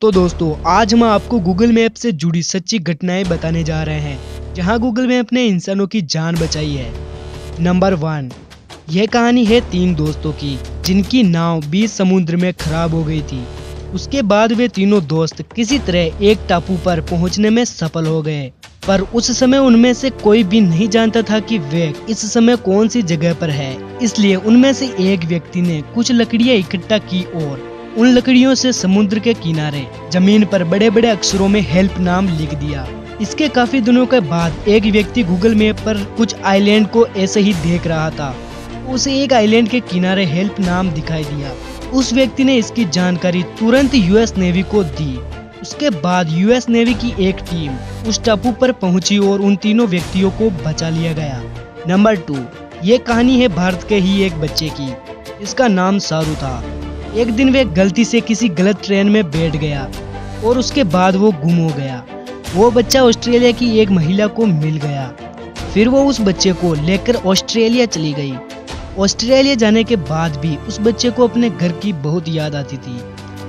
तो दोस्तों आज हम आपको गूगल मैप से जुड़ी सच्ची घटनाएं बताने जा रहे हैं जहां गूगल मैप ने इंसानों की जान बचाई है। नंबर 1, यह कहानी है 3 दोस्तों की जिनकी नाव बीच समुद्र में खराब हो गई थी। उसके बाद वे तीनों दोस्त किसी तरह एक टापू पर पहुंचने में सफल हो गए, पर उस समय उनमें से कोई भी नहीं जानता था कि वे इस समय कौन सी जगह पर है। इसलिए उनमें से एक व्यक्ति ने कुछ लकड़ियां इकट्ठा की और उन लकड़ियों से समुद्र के किनारे जमीन पर बड़े बड़े अक्षरों में हेल्प नाम लिख दिया। इसके काफी दिनों के बाद एक व्यक्ति गूगल मैप पर कुछ आइलैंड को ऐसे ही देख रहा था। उसे एक आइलैंड के किनारे हेल्प नाम दिखाई दिया। उस व्यक्ति ने इसकी जानकारी तुरंत यूएस नेवी को दी। उसके बाद यूएस नेवी की एक टीम उस टापू पर पहुंची और उन तीनों व्यक्तियों को बचा लिया गया। नंबर 2, ये कहानी है भारत के ही एक बच्चे की। इसका नाम सारू था। एक दिन वे गलती से किसी गलत ट्रेन में बैठ गया और उसके बाद वो गुम हो गया। वो बच्चा ऑस्ट्रेलिया की एक महिला को मिल गया। फिर वो उस बच्चे को लेकर ऑस्ट्रेलिया चली गई। ऑस्ट्रेलिया जाने के बाद भी उस बच्चे को अपने घर की बहुत याद आती थी,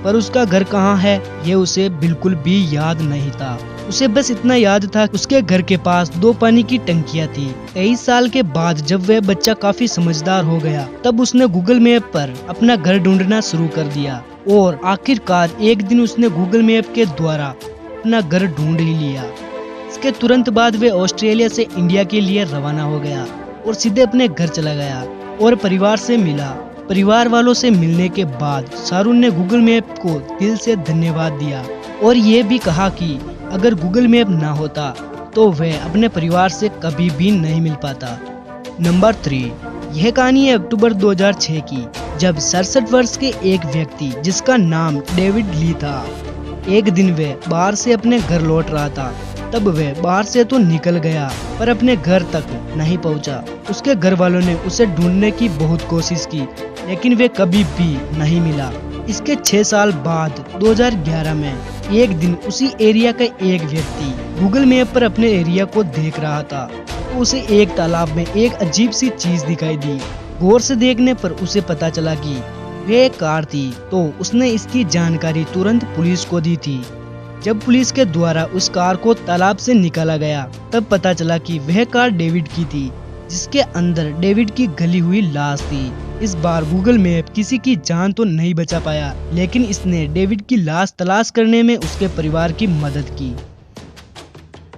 पर उसका घर कहाँ है ये उसे बिल्कुल भी याद नहीं था। उसे बस इतना याद था उसके घर के पास 2 पानी की टंकियां थी। 23 साल के बाद जब वह बच्चा काफी समझदार हो गया तब उसने गूगल मैप पर अपना घर ढूंढना शुरू कर दिया और आखिरकार एक दिन उसने गूगल मैप के द्वारा अपना घर ढूंढ ही लिया। इसके तुरंत बाद वे ऑस्ट्रेलिया से इंडिया के लिए रवाना हो गया और सीधे अपने घर चला गया और परिवार से मिला। परिवार वालों से मिलने के बाद सारू ने गूगल मैप को दिल से धन्यवाद दिया और ये भी कहा कि अगर गूगल मैप ना होता तो वह अपने परिवार से कभी भी नहीं मिल पाता। नंबर 3, यह कहानी है अक्टूबर 2006 की, जब 67 वर्ष के एक व्यक्ति जिसका नाम डेविड ली था, एक दिन वह बाहर से अपने घर लौट रहा था। तब वह बाहर से तो निकल गया पर अपने घर तक नहीं पहुंचा। उसके घर वालों ने उसे ढूंढने की बहुत कोशिश की लेकिन वे कभी भी नहीं मिला। इसके 6 साल बाद 2011 में एक दिन उसी एरिया का एक व्यक्ति गूगल मैप पर अपने एरिया को देख रहा था तो उसे एक तालाब में एक अजीब सी चीज दिखाई दी। गौर से देखने पर उसे पता चला कि वह एक कार थी, तो उसने इसकी जानकारी तुरंत पुलिस को दी थी। जब पुलिस के द्वारा उस कार को तालाब से निकाला गया तब पता चला कि वह कार डेविड की थी, जिसके अंदर डेविड की गली हुई लाश थी। इस बार गूगल मैप किसी की जान तो नहीं बचा पाया, लेकिन इसने डेविड की लाश तलाश करने में उसके परिवार की मदद की।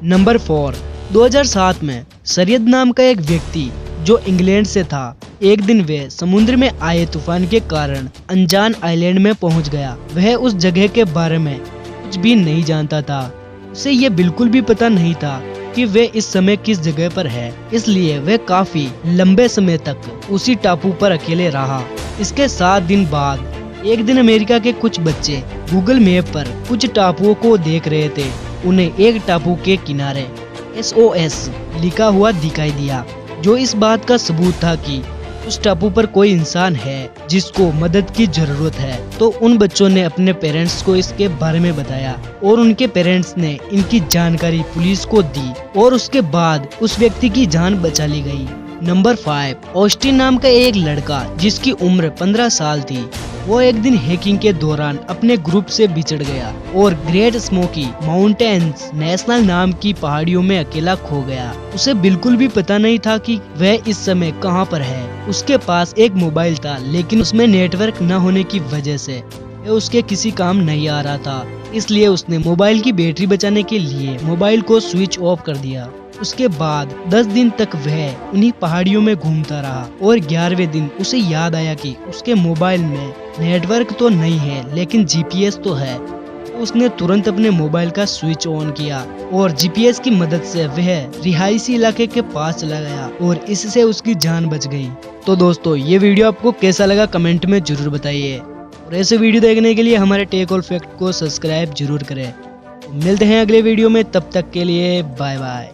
नंबर 4, 2007 में सैयद नाम का एक व्यक्ति जो इंग्लैंड से था, एक दिन वह समुद्र में आए तूफान के कारण अनजान आइलैंड में पहुंच गया। वह उस जगह के बारे में कुछ भी नहीं जानता था। उसे ये बिल्कुल भी पता नहीं था कि वे इस समय किस जगह पर है, इसलिए वे काफी लंबे समय तक उसी टापू पर अकेले रहा। इसके 7 दिन बाद एक दिन अमेरिका के कुछ बच्चे गूगल मैप पर कुछ टापुओं को देख रहे थे। उन्हें एक टापू के किनारे SOS लिखा हुआ दिखाई दिया, जो इस बात का सबूत था कि उस टापू पर कोई इंसान है जिसको मदद की जरूरत है। तो उन बच्चों ने अपने पेरेंट्स को इसके बारे में बताया और उनके पेरेंट्स ने इनकी जानकारी पुलिस को दी और उसके बाद उस व्यक्ति की जान बचा ली गई। नंबर 5, ऑस्टिन नाम का एक लड़का जिसकी उम्र 15 साल थी, वो एक दिन हैकिंग के दौरान अपने ग्रुप से बिछड़ गया और ग्रेट स्मोकी माउंटेन्स नेशनल नाम की पहाड़ियों में अकेला खो गया। उसे बिल्कुल भी पता नहीं था कि वह इस समय कहां पर है। उसके पास एक मोबाइल था लेकिन उसमें नेटवर्क न होने की वजह से वह उसके किसी काम नहीं आ रहा था, इसलिए उसने मोबाइल की बैटरी बचाने के लिए मोबाइल को स्विच ऑफ कर दिया। उसके बाद 10 दिन तक वह उन्हीं पहाड़ियों में घूमता रहा और 11वें दिन उसे याद आया कि उसके मोबाइल में नेटवर्क तो नहीं है लेकिन GPS तो है। तो उसने तुरंत अपने मोबाइल का स्विच ऑन किया और GPS की मदद से वह रिहायशी इलाके के पास चला गया और इससे उसकी जान बच गई। तो दोस्तों ये वीडियो आपको कैसा लगा कमेंट में जरूर बताइए और ऐसे वीडियो देखने के लिए हमारे टेक ऑल फैक्ट को सब्सक्राइब जरूर करें। मिलते हैं अगले वीडियो में, तब तक के लिए बाय बाय।